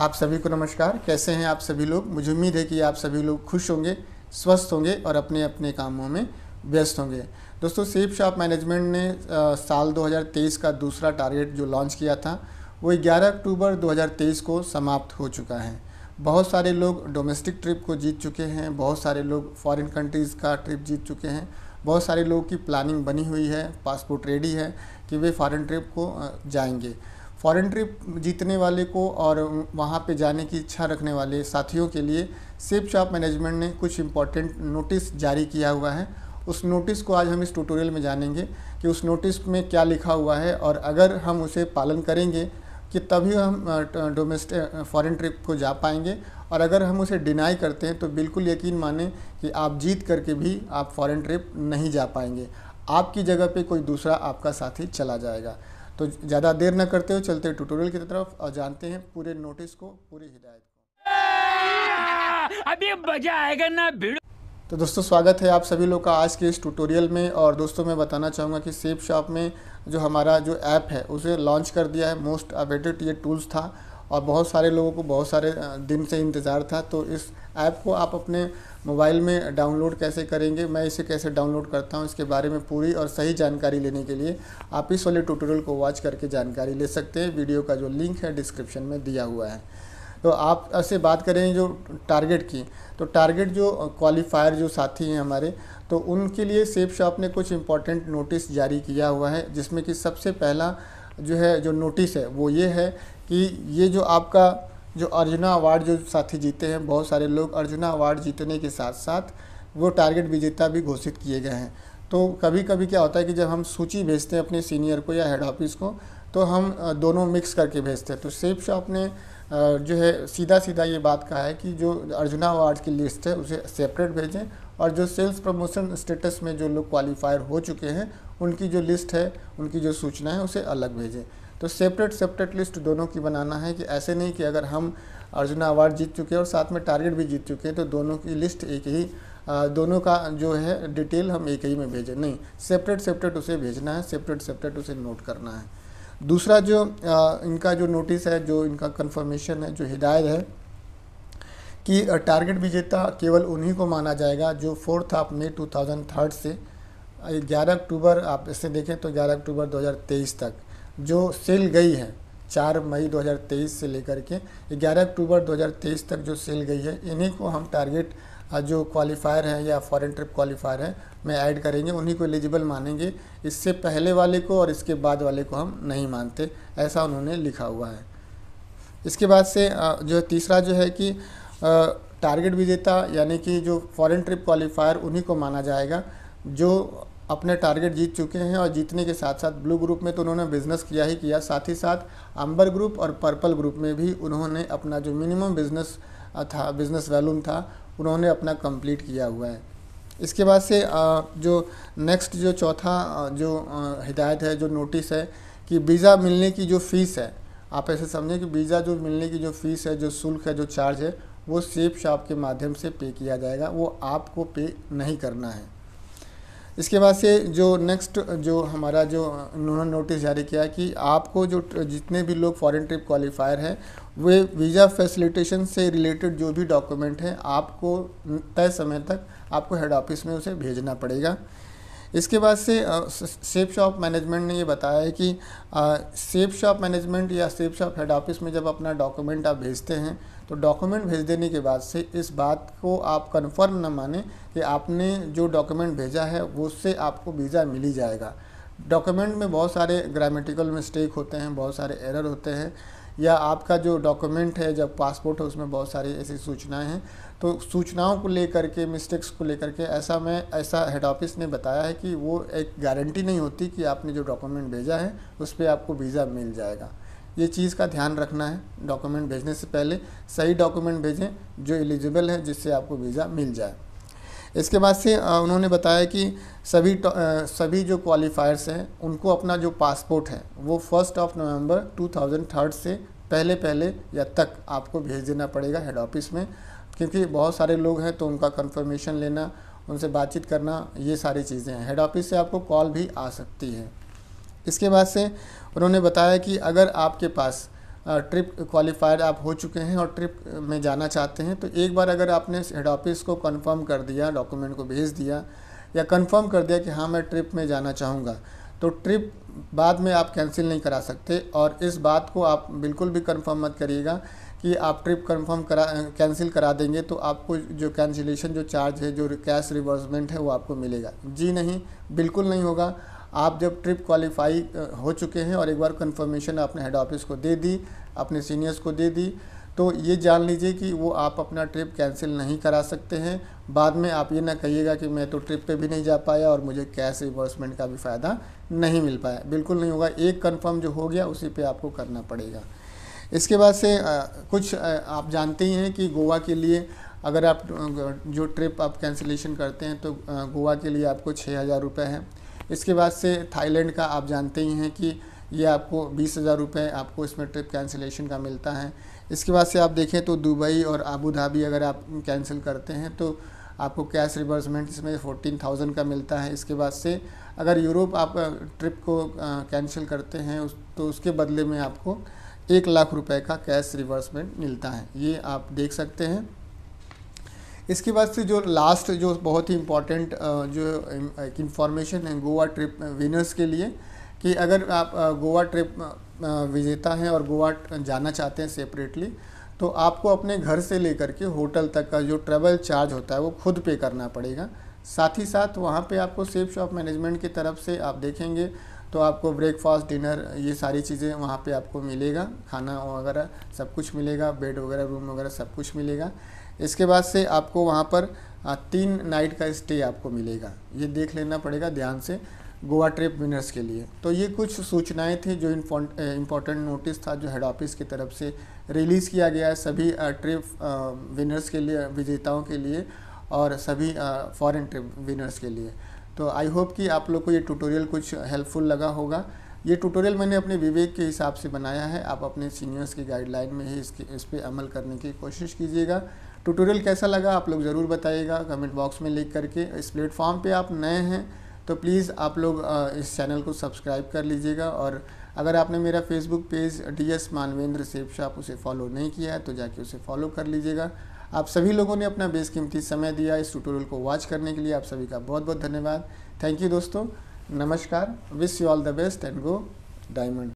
आप सभी को नमस्कार। कैसे हैं आप सभी लोग? मुझे उम्मीद है कि आप सभी लोग खुश होंगे, स्वस्थ होंगे और अपने अपने कामों में व्यस्त होंगे। दोस्तों, सेफ शॉप मैनेजमेंट ने साल 2023 का दूसरा टारगेट जो लॉन्च किया था वो 11 अक्टूबर 2023 को समाप्त हो चुका है। बहुत सारे लोग डोमेस्टिक ट्रिप को जीत चुके हैं, बहुत सारे लोग फॉरेन कंट्रीज़ का ट्रिप जीत चुके हैं, बहुत सारे लोगों की प्लानिंग बनी हुई है, पासपोर्ट रेडी है कि वे फॉरेन ट्रिप को जाएंगे। फॉरेन ट्रिप जीतने वाले को और वहाँ पे जाने की इच्छा रखने वाले साथियों के लिए सेफ शॉप मैनेजमेंट ने कुछ इम्पॉर्टेंट नोटिस जारी किया हुआ है। उस नोटिस को आज हम इस ट्यूटोरियल में जानेंगे कि उस नोटिस में क्या लिखा हुआ है, और अगर हम उसे पालन करेंगे कि तभी हम डोमेस्टिक फॉरेन ट्रिप को जा पाएंगे, और अगर हम उसे डिनाई करते हैं तो बिल्कुल यकीन माने कि आप जीत करके भी आप फॉरेन ट्रिप नहीं जा पाएंगे। आपकी जगह पे कोई दूसरा आपका साथी चला जाएगा। तो ज़्यादा देर न करते हुए चलते ट्यूटोरियल की तरफ और जानते हैं पूरे नोटिस को, पूरी हिदायत को। अभी मजा आएगा ना भिड़ो। तो दोस्तों, स्वागत है आप सभी लोग का आज के इस ट्यूटोरियल में। और दोस्तों, मैं बताना चाहूँगा कि सेफ शॉप में जो हमारा जो ऐप है उसे लॉन्च कर दिया है। मोस्ट अवेटेड ये टूल्स था और बहुत सारे लोगों को बहुत सारे दिन से इंतज़ार था। तो इस ऐप को आप अपने मोबाइल में डाउनलोड कैसे करेंगे, मैं इसे कैसे डाउनलोड करता हूं, इसके बारे में पूरी और सही जानकारी लेने के लिए आप इस वाले ट्यूटोरियल को वॉच करके जानकारी ले सकते हैं। वीडियो का जो लिंक है डिस्क्रिप्शन में दिया हुआ है। तो आप ऐसे बात करें जो टारगेट की, तो टारगेट जो क्वालिफायर जो साथी हैं हमारे, तो उनके लिए सेफ शॉप ने कुछ इम्पॉर्टेंट नोटिस जारी किया हुआ है, जिसमें कि सबसे पहला जो नोटिस है वो ये है कि ये जो आपका जो अर्जुना अवार्ड जो साथी जीते हैं, बहुत सारे लोग अर्जुना अवार्ड जीतने के साथ साथ वो टारगेट विजेता भी घोषित किए गए हैं। तो कभी कभी क्या होता है कि जब हम सूची भेजते हैं अपने सीनियर को या हेड ऑफिस को, तो हम दोनों मिक्स करके भेजते हैं। तो सेफ शॉप ने जो है सीधा सीधा ये बात कहा है कि जो अर्जुना अवार्ड की लिस्ट है उसे सेपरेट भेजें, और जो सेल्स प्रमोशन स्टेटस में जो लोग क्वालिफायर हो चुके हैं उनकी जो लिस्ट है, उनकी जो सूचना है उसे अलग भेजें। तो सेपरेट लिस्ट दोनों की बनाना है, कि ऐसे नहीं कि अगर हम अर्जुना अवार्ड जीत चुके हैं और साथ में टारगेट भी जीत चुके हैं तो दोनों की लिस्ट एक ही, दोनों का जो है डिटेल हम एक ही में भेजें। नहीं, सेपरेट उसे भेजना है, सेपरेट उसे नोट करना है। दूसरा जो इनका जो नोटिस है, जो इनका कंफर्मेशन है, जो हिदायत है कि टारगेट विजेता केवल उन्हीं को माना जाएगा जो 4 मई 2003 से 11 अक्टूबर, आप इसे देखें तो 11 अक्टूबर 2023 तक जो सेल गई है, 4 मई 2023 से लेकर के 11 अक्टूबर 2023 तक जो सेल गई है, इन्हीं को हम टारगेट जो क्वालिफायर हैं या फॉरेन ट्रिप क्वालिफायर हैं में ऐड करेंगे, उन्हीं को एलिजिबल मानेंगे। इससे पहले वाले को और इसके बाद वाले को हम नहीं मानते, ऐसा उन्होंने लिखा हुआ है। इसके बाद से जो तीसरा जो है कि टारगेट विजेता यानी कि जो फॉरेन ट्रिप क्वालिफायर उन्हीं को माना जाएगा जो अपने टारगेट जीत चुके हैं, और जीतने के साथ साथ ब्लू ग्रुप में तो उन्होंने बिज़नेस किया ही किया, साथ ही साथ आम्बर ग्रुप और पर्पल ग्रुप में भी उन्होंने अपना जो मिनिमम बिज़नेस वॉल्यूम था उन्होंने अपना कंप्लीट किया हुआ है। इसके बाद से जो नेक्स्ट जो चौथा जो हिदायत है, जो नोटिस है कि वीज़ा मिलने की जो फ़ीस है, आप ऐसे समझें कि वीज़ा जो मिलने की जो फ़ीस है, जो शुल्क है, जो चार्ज है, वो सेफ शॉप के माध्यम से पे किया जाएगा, वो आपको पे नहीं करना है। इसके बाद से जो नेक्स्ट जो हमारा जो उन्होंने नोटिस जारी किया कि आपको जो जितने भी लोग फॉरेन ट्रिप क्वालिफायर हैं, वे वीज़ा फैसिलिटेशन से रिलेटेड जो भी डॉक्यूमेंट हैं आपको तय समय तक आपको हेड ऑफिस में उसे भेजना पड़ेगा। इसके बाद से सेफ शॉप मैनेजमेंट ने ये बताया है कि सेफ शॉप मैनेजमेंट या सेफ शॉप हेड ऑफिस में जब अपना डॉक्यूमेंट आप भेजते हैं, तो डॉक्यूमेंट भेज देने के बाद से इस बात को आप कंफर्म न माने कि आपने जो डॉक्यूमेंट भेजा है वो उससे आपको वीज़ा मिल ही जाएगा। डॉक्यूमेंट में बहुत सारे ग्रामेटिकल मिस्टेक होते हैं, बहुत सारे एरर होते हैं, या आपका जो डॉक्यूमेंट है जब पासपोर्ट है उसमें बहुत सारी ऐसी सूचनाएं हैं। तो सूचनाओं को लेकर के, मिस्टेक्स को लेकर के ऐसा हेड ऑफिस ने बताया है कि वो एक गारंटी नहीं होती कि आपने जो डॉक्यूमेंट भेजा है उस पर आपको वीज़ा मिल जाएगा। ये चीज़ का ध्यान रखना है, डॉक्यूमेंट भेजने से पहले सही डॉक्यूमेंट भेजें जो एलिजिबल है, जिससे आपको वीज़ा मिल जाए। इसके बाद से उन्होंने बताया कि सभी जो क्वालिफायर्स हैं उनको अपना जो पासपोर्ट है वो 1 नवंबर 2003 से पहले या तक आपको भेज देना पड़ेगा हेड ऑफिस में, क्योंकि बहुत सारे लोग हैं तो उनका कंफर्मेशन लेना, उनसे बातचीत करना, ये सारी चीज़ें हैं। हेड ऑफिस से आपको कॉल भी आ सकती है। इसके बाद से उन्होंने बताया कि अगर आपके पास ट्रिप क्वालिफायर आप हो चुके हैं और ट्रिप में जाना चाहते हैं, तो एक बार अगर आपने हेड ऑफिस को कंफर्म कर दिया, डॉक्यूमेंट को भेज दिया या कंफर्म कर दिया कि हाँ मैं ट्रिप में जाना चाहूँगा, तो ट्रिप बाद में आप कैंसिल नहीं करा सकते। और इस बात को आप बिल्कुल भी कंफर्म मत करिएगा कि आप ट्रिप कंफर्म कैंसिल करा देंगे तो आपको जो कैंसिलेशन जो चार्ज है, जो कैश रिवर्समेंट है, वो आपको मिलेगा। जी नहीं, बिल्कुल नहीं होगा। आप जब ट्रिप क्वालिफाई हो चुके हैं और एक बार कंफर्मेशन आपने हेड ऑफिस को दे दी, अपने सीनियर्स को दे दी, तो ये जान लीजिए कि वो आप अपना ट्रिप कैंसिल नहीं करा सकते हैं। बाद में आप ये ना कहिएगा कि मैं तो ट्रिप पे भी नहीं जा पाया और मुझे कैश रिवर्समेंट का भी फ़ायदा नहीं मिल पाया। बिल्कुल नहीं होगा। एक कंफर्म जो हो गया उसी पे आपको करना पड़ेगा। इसके बाद से कुछ आप जानते ही हैं कि गोवा के लिए अगर आप जो ट्रिप आप कैंसिलेशन करते हैं तो गोवा के लिए आपको 6,000 रुपये है। इसके बाद से थाईलैंड का आप जानते ही हैं कि ये आपको 20,000 रुपये आपको इसमें ट्रिप कैंसिलेशन का मिलता है। इसके बाद से आप देखें तो दुबई और आबू धाबी अगर आप कैंसिल करते हैं तो आपको कैश रिवर्समेंट इसमें 14,000 का मिलता है। इसके बाद से अगर यूरोप आप ट्रिप को कैंसिल करते हैं तो उसके बदले में आपको 1,00,000 रुपये का कैश रिवर्समेंट मिलता है। ये आप देख सकते हैं। इसके बाद से जो लास्ट जो बहुत ही इम्पॉर्टेंट जो एक इन्फॉर्मेशन है गोवा ट्रिप विनर्स के लिए, कि अगर आप गोवा ट्रिप विजेता हैं और गोवा जाना चाहते हैं सेपरेटली, तो आपको अपने घर से लेकर के होटल तक का जो ट्रैवल चार्ज होता है वो खुद पे करना पड़ेगा। साथ ही साथ वहाँ पे आपको सेफ शॉप मैनेजमेंट की तरफ से आप देखेंगे तो आपको ब्रेकफास्ट, डिनर, ये सारी चीज़ें वहाँ पे आपको मिलेगा, खाना वगैरह सब कुछ मिलेगा, बेड वगैरह, रूम वगैरह सब कुछ मिलेगा। इसके बाद से आपको वहाँ पर 3 नाइट का स्टे आपको मिलेगा। ये देख लेना पड़ेगा ध्यान से गोवा ट्रिप विनर्स के लिए। तो ये कुछ सूचनाएं थी जो इम्पोर्टेंट नोटिस था जो हेड ऑफिस की तरफ से रिलीज़ किया गया है सभी ट्रिप विनर्स के लिए, विजेताओं के लिए और सभी फॉरेन ट्रिप विनर्स के लिए। तो आई होप कि आप लोग को ये ट्यूटोरियल कुछ हेल्पफुल लगा होगा। ये ट्यूटोरियल मैंने अपने विवेक के हिसाब से बनाया है। आप अपने सीनियर्स की गाइडलाइन में ही इस पर अमल करने की कोशिश कीजिएगा। ट्यूटोरियल कैसा लगा आप लोग ज़रूर बताइएगा कमेंट बॉक्स में लिख करके। इस प्लेटफॉर्म पे आप नए हैं तो प्लीज़ आप लोग इस चैनल को सब्सक्राइब कर लीजिएगा। और अगर आपने मेरा Facebook page DS Manvendra safe shop उसे फॉलो नहीं किया है तो जाके उसे फॉलो कर लीजिएगा। आप सभी लोगों ने अपना बेशकीमती समय दिया इस ट्यूटोरियल को वॉच करने के लिए। आप सभी का बहुत बहुत धन्यवाद। थैंक यू दोस्तों, नमस्कार। Wish you all the best and go diamond.